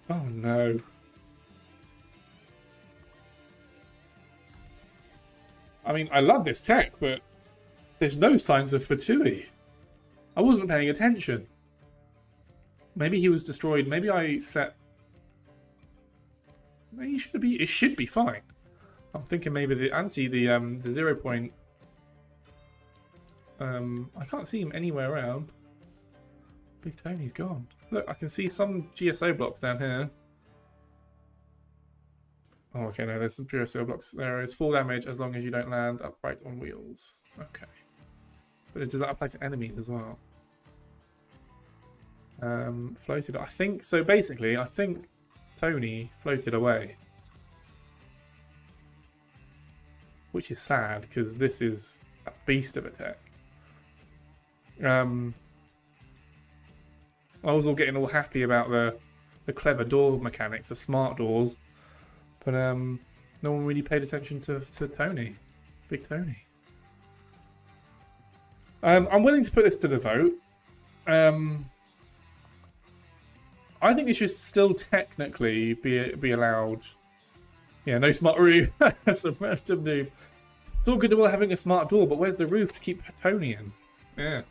Oh no. I mean, I love this tech, but there's no signs of Fatui. I wasn't paying attention. Maybe he was destroyed. Maybe I set... Maybe it should be fine. I'm thinking maybe the 0 point... I can't see him anywhere around. Big Tony's gone. Look, I can see some GSO blocks down here. Oh, okay, no, there's some GSO blocks. There is full damage as long as you don't land upright on wheels. Okay. But does that apply to enemies as well? Floated. I think, so basically, I think Tony floated away. Which is sad, because this is a beast of a tech. I was getting all happy about the clever door mechanics, the smart doors, but no one really paid attention to Tony, Big Tony. I'm willing to put this to the vote. I think it should still technically be allowed. Yeah, no smart roof. That's a random noob. It's all good and well having a smart door, but where's the roof to keep Tony in? Yeah.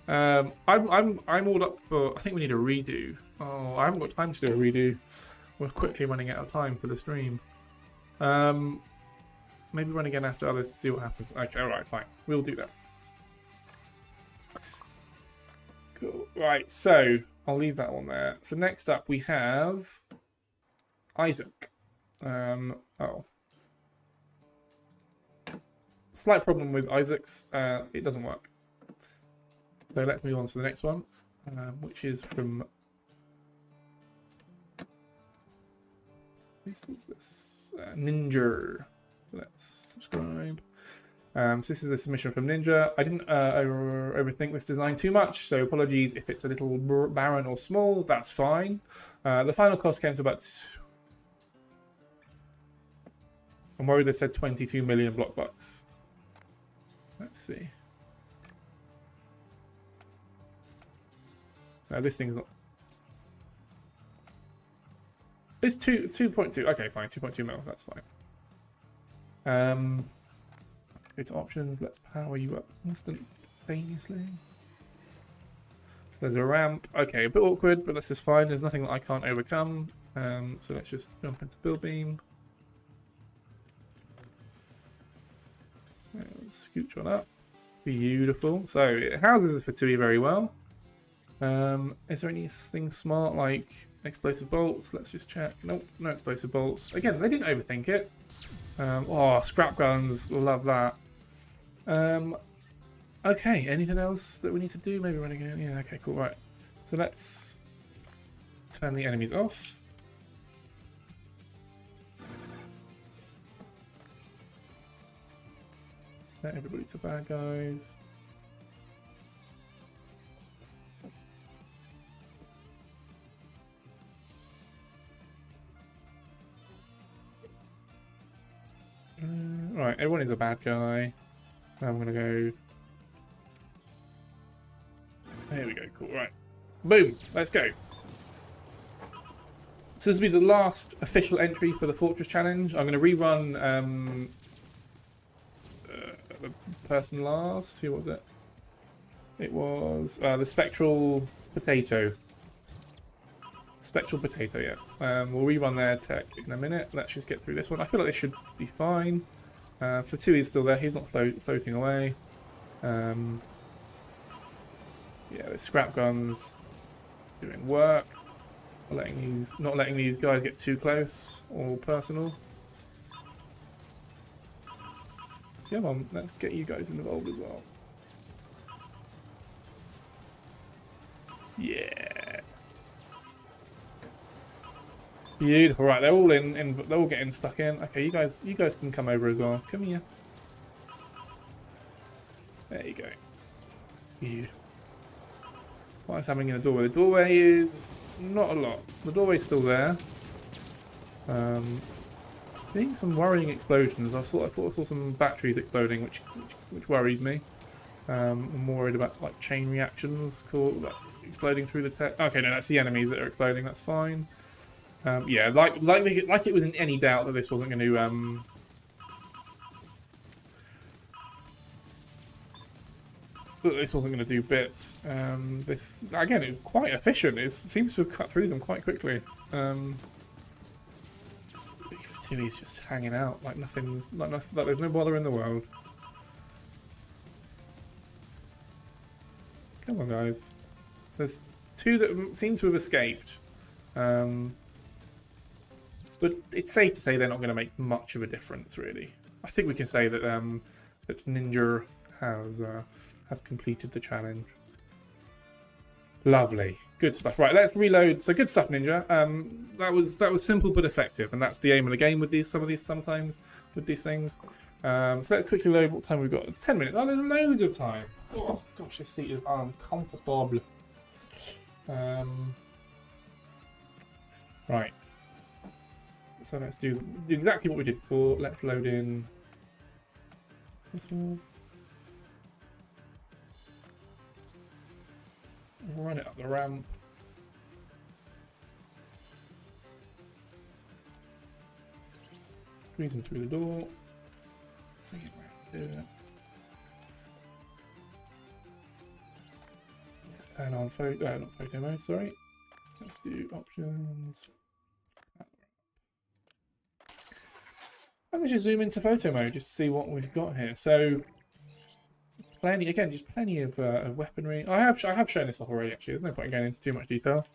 I'm all up for. I think we need a redo. Oh, I haven't got time to do a redo. We're quickly running out of time for the stream. Maybe run again after others to see what happens. Okay, alright, fine. We'll do that. Cool. Right, so I'll leave that one there. So next up we have Isaac. Oh. Slight problem with Isaac's. It doesn't work. So let's move on to the next one, which is from... Who is this? Ninja. So let's subscribe. So this is a submission from Ninja. I didn't overthink this design too much, so apologies if it's a little barren or small. That's fine. The final cost came to about... I'm worried they said 22 million block bucks. Let's see. No, this thing's not... It's 2.2. Okay, fine. 2.2 mil. That's fine. Go to options. Let's power you up instantaneously. So there's a ramp. Okay, a bit awkward, but this is fine. There's nothing that I can't overcome. So let's just jump into build beam. Let's scooch on up. Beautiful. So it houses the Fatui very well. Is there anything smart like explosive bolts? Let's just check. Nope, no explosive bolts. Again, they didn't overthink it. Oh, scrap guns. Love that. Okay, anything else that we need to do? Maybe run again. Yeah, okay, cool. Right. So let's turn the enemies off. Set everybody to bad guys. Right, everyone is a bad guy. Now I'm gonna go. There we go, cool, right. Boom, let's go. So this will be the last official entry for the Fortress Challenge. I'm gonna rerun the person last. Who was it? It was the Spectral Potato. Spectral Potato, yeah. We'll rerun their tech in a minute. Let's just get through this one. I feel like this should be fine. Fatui is still there. He's not floating away. Yeah, the scrap guns doing work. Not letting these guys get too close or personal. Come on, let's get you guys involved as well. Yeah. Beautiful. Right, they're all they're all getting stuck in. Okay, you guys can come over as well. Come here. There you go. Beautiful. What is happening in the doorway? The doorway is not a lot. The doorway's still there. Seeing some worrying explosions. I thought I saw some batteries exploding, which worries me. I'm more worried about like chain reactions, like exploding through the tech. Okay, no, that's the enemies that are exploding. That's fine. Yeah, like it was in any doubt that this wasn't going to do bits. This again is quite efficient. It seems to have cut through them quite quickly. He's just hanging out like nothing's like there's no bother in the world. Come on, guys. There's two that seem to have escaped. But it's safe to say they're not going to make much of a difference, really. I think we can say that that Ninja has completed the challenge. Lovely, good stuff. Right, let's reload. So good stuff, Ninja. That was simple but effective, and that's the aim of the game with sometimes with these things. So let's quickly load. What time we've got? 10 minutes. Oh, there's loads of time. Oh gosh, this seat is uncomfortable. Right. So let's do exactly what we did before. Let's load in this one. Run it up the ramp. Squeeze him through the door. Bring it around here. Let's turn on not photo mode, sorry. Let's do options. I'm going to just zoom into photo mode just to see what we've got here. So, plenty again, just plenty of weaponry. I have shown this off already. Actually, there's no point in going into too much detail.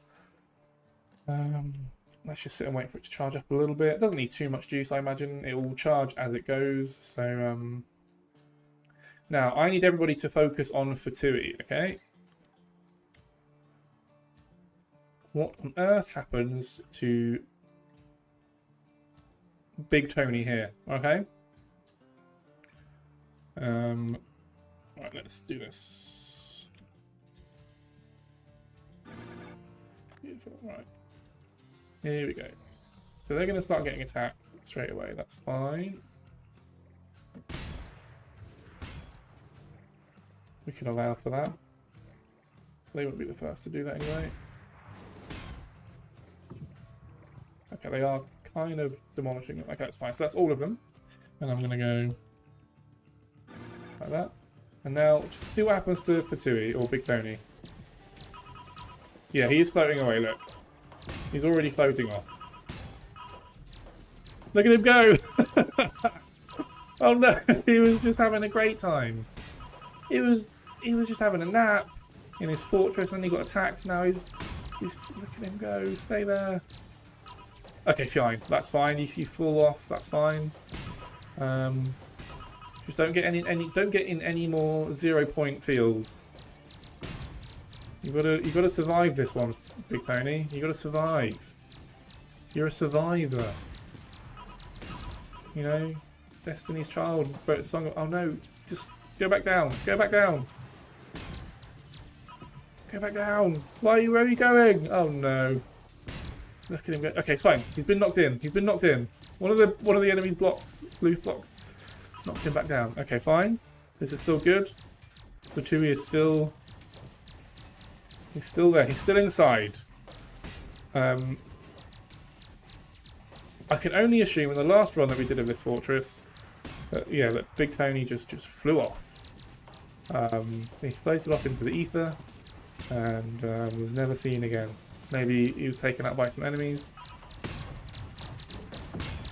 Let's just sit and wait for it to charge up a little bit. It doesn't need too much juice, I imagine. It will charge as it goes. So now I need everybody to focus on Fatui, okay? What on earth happens to Big Tony here? Okay. Right, let's do this. Beautiful. Right. Here we go. So they're going to start getting attacked straight away. That's fine. We can allow for that. They wouldn't be the first to do that anyway. Okay, they are kind of demolishing it. Okay, that's fine. So that's all of them. And I'm going to go like that. And now, just see what happens to Fatui or Big Tony. Yeah, he is floating away, look. He's already floating off. Look at him go! Oh no, he was just having a great time. He was just having a nap in his fortress and he got attacked. Now he's look at him go, stay there. Okay, fine, that's fine. If you fall off, that's fine. Just don't get don't get in any more 0-point fields. You gotta survive this one, Big Pony. You gotta survive. You're a survivor. You know, Destiny's Child wrote a song of, oh no, just go back down. Go back down. Go back down. Where are you going? Oh no. Look at him go. Okay, it's fine. He's been knocked in. He's been knocked in. One of the enemy's blocks, loose blocks, knocked him back down. Okay, fine. This is still good. The Tui is still. He's still there. He's still inside. I can only assume in the last run that we did of this fortress, that yeah, that Big Tony just flew off. He floated off into the ether, and was never seen again. Maybe he was taken out by some enemies.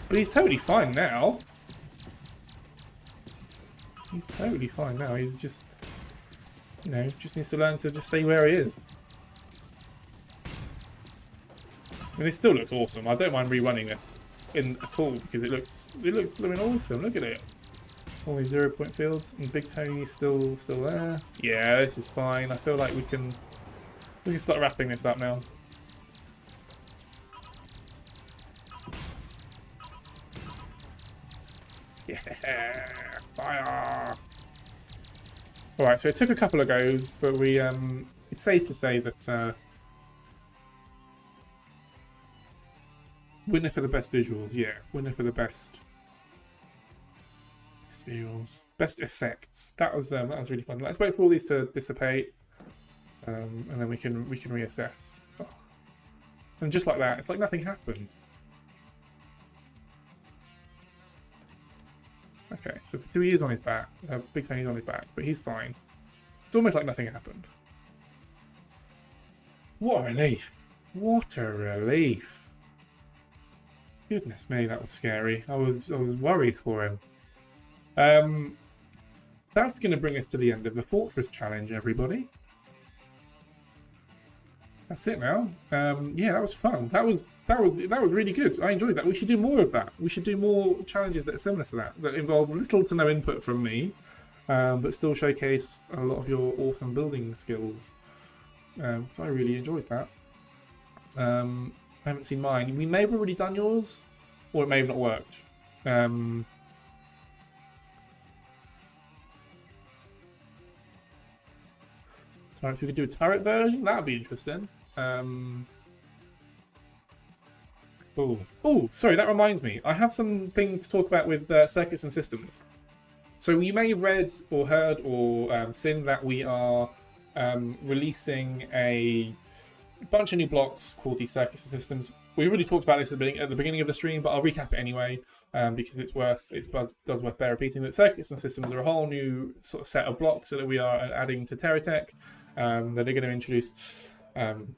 But he's totally fine now. He's totally fine now. He's just, you know, just needs to learn to just stay where he is. I mean, it still looks awesome. I don't mind rerunning this at all because it looks blooming awesome. Look at it. All these 0-point fields and Big Tony's still there. Yeah, this is fine. I feel like we can start wrapping this up now. Yeah, fire! Alright, so it took a couple of goes, but we it's safe to say that winner for the best visuals, yeah. Winner for the best visuals. Best effects. That was really fun. Let's wait for all these to dissipate. And then we can reassess. Oh. And just like that, it's like nothing happened. Okay, so Fatui is on his back. Big Tony's on his back, but he's fine. It's almost like nothing happened. What a relief. What a relief. Goodness me, that was scary. I was worried for him. That's going to bring us to the end of the Fortress Challenge, everybody. That's it now. Yeah, that was fun. That was really good. I enjoyed that. We should do more of that. We should do more challenges that are similar to that involve little to no input from me, but still showcase a lot of your awesome building skills. So I really enjoyed that. I haven't seen mine. We may have already done yours, or it may have not worked. So if we could do a turret version, that would be interesting. Oh, sorry, that reminds me. I have something to talk about with circuits and systems. So you may have read or heard or seen that we are releasing a bunch of new blocks called the circuits and systems. We already talked about this at the beginning of the stream, but I'll recap it anyway because it's worth repeating. That circuits and systems are a whole new sort of set of blocks that we are adding to TerraTech. That are going to introduce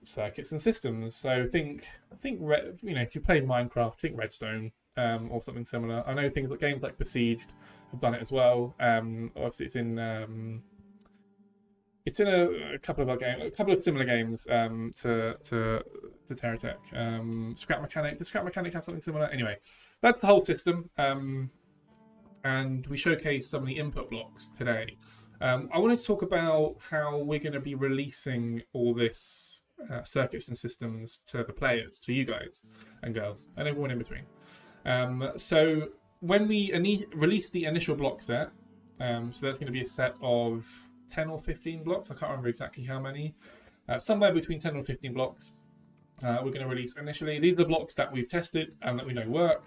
circuits and systems. So think, if you played Minecraft, think Redstone or something similar. I know games like Besieged have done it as well. Obviously, it's in It's in a couple of our game, a couple of similar games to TerraTech. Scrap Mechanic. Does Scrap Mechanic have something similar? Anyway, that's the whole system. And we showcased some of the input blocks today. I wanted to talk about how we're going to be releasing all this circuits and systems to the players, to you guys and girls, and everyone in between. So when we release the initial block set, so that's going to be a set of 10 or 15 blocks. I can't remember exactly how many. Somewhere between 10 or 15 blocks we're going to release initially. These are the blocks that we've tested and that we know work,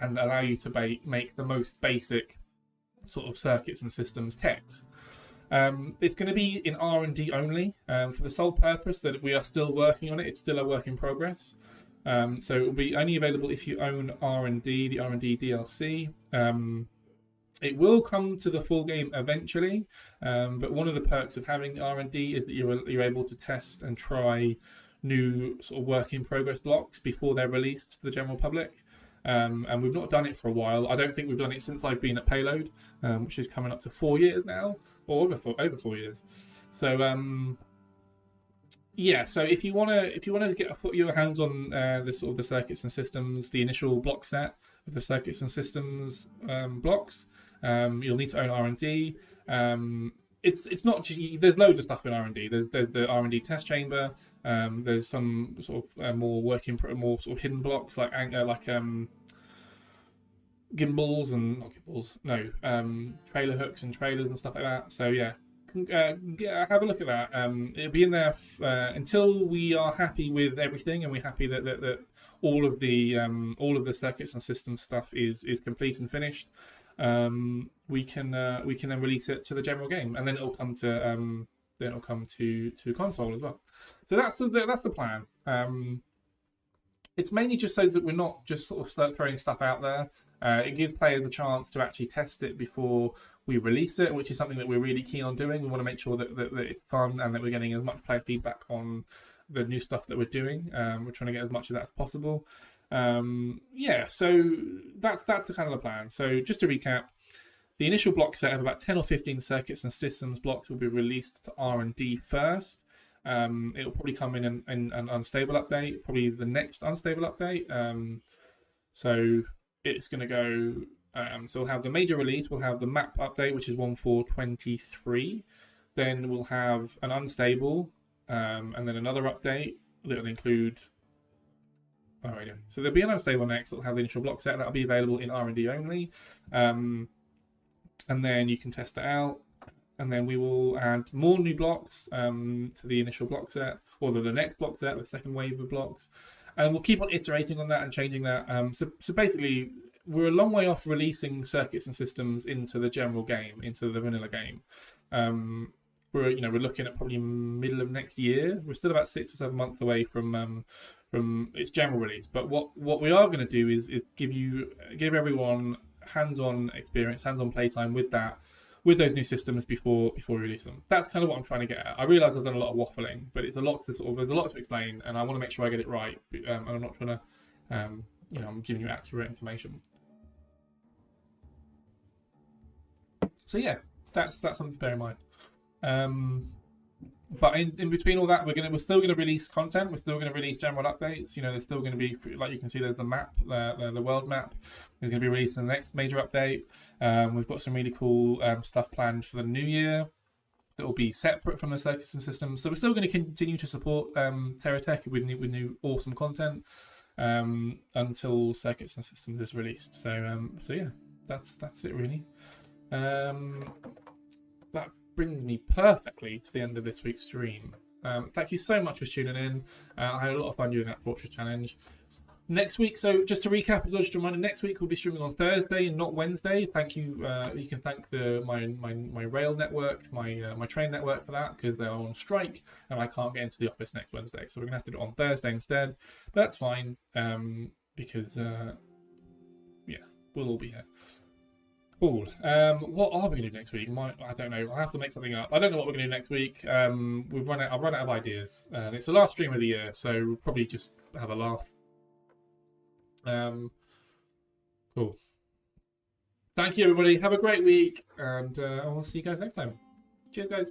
and allow you to make the most basic sort of circuits and systems techs. It's going to be in R&D only, for the sole purpose that we are still working on it. It's still a work in progress. So it will be only available if you own R&D, the R&D DLC. It will come to the full game eventually, but one of the perks of having the R&D is that you're able to test and try new sort of work in progress blocks before they're released to the general public. And we've not done it for a while. I don't think we've done it since I've been at Payload, which is coming up to 4 years now, or over 4 years. So yeah. So if you wanna get your hands on the sort of the circuits and systems, the initial block set of the circuits and systems blocks, you'll need to own R&D. It's not just, there's loads of stuff in R&D. There's the R&D test chamber. There's some sort of more sort of hidden blocks like gimbals and not gimbals, no, trailer hooks and trailers and stuff like that. So yeah, have a look at that. It'll be in there until we are happy with everything and we're happy that all of the circuits and system stuff is complete and finished. We can then release it to the general game, and then it'll come to console as well. So that's the plan. It's mainly just so that we're not just sort of start throwing stuff out there. It gives players a chance to actually test it before we release it, which is something that we're really keen on doing. We want to make sure that it's fun and that we're getting as much player feedback on the new stuff that we're doing. We're trying to get as much of that as possible. Yeah, so that's the kind of the plan. So just to recap, the initial block set of about 10 or 15 circuits and systems blocks will be released to R&D first. It'll probably come in an unstable update, probably the next unstable update. So it's going to go. So we'll have the major release. We'll have the map update, which is 1.4.23. Then we'll have an unstable, and then another update that will include. Alright, so there'll be an unstable next. It'll have the initial block set that'll be available in R&D only, and then you can test it out. And then we will add more new blocks to the initial block set, or the next block set, the second wave of blocks, and we'll keep on iterating on that and changing that. So basically, we're a long way off releasing circuits and systems into the general game, into the vanilla game. We're looking at probably middle of next year. We're still about 6 or 7 months away from its general release. But what we are going to do is give everyone hands-on experience, hands-on playtime with those new systems before we release them. That's kind of what I'm trying to get at. I realise I've done a lot of waffling, but it's there's a lot to explain, and I want to make sure I get it right. And I'm not trying to, I'm giving you accurate information. So yeah, that's something to bear in mind. But in between all that, we're still gonna release content. We're still gonna release general updates. There's still gonna be, like you can see, there's the map, the world map is gonna be released in the next major update. We've got some really cool stuff planned for the new year that will be separate from the circuits and systems. So we're still going to continue to support TerraTech with new awesome content until circuits and systems is released. So yeah, that's it really. That brings me perfectly to the end of this week's stream. Thank you so much for tuning in. I had a lot of fun doing that Fortress challenge. Next week, so just to recap, just a reminder, next week we'll be streaming on Thursday and not Wednesday. Thank you. You can thank my rail network, my train network for that, because they're on strike and I can't get into the office next Wednesday. So we're gonna have to do it on Thursday instead. But that's fine, because yeah, we'll all be here. Cool. What are we gonna do next week? I don't know. I'll have to make something up. I don't know what we're gonna do next week. I've run out of ideas. It's the last stream of the year, so we'll probably just have a laugh. Cool. Thank you, everybody. Have a great week, and I'll see you guys next time. Cheers, guys.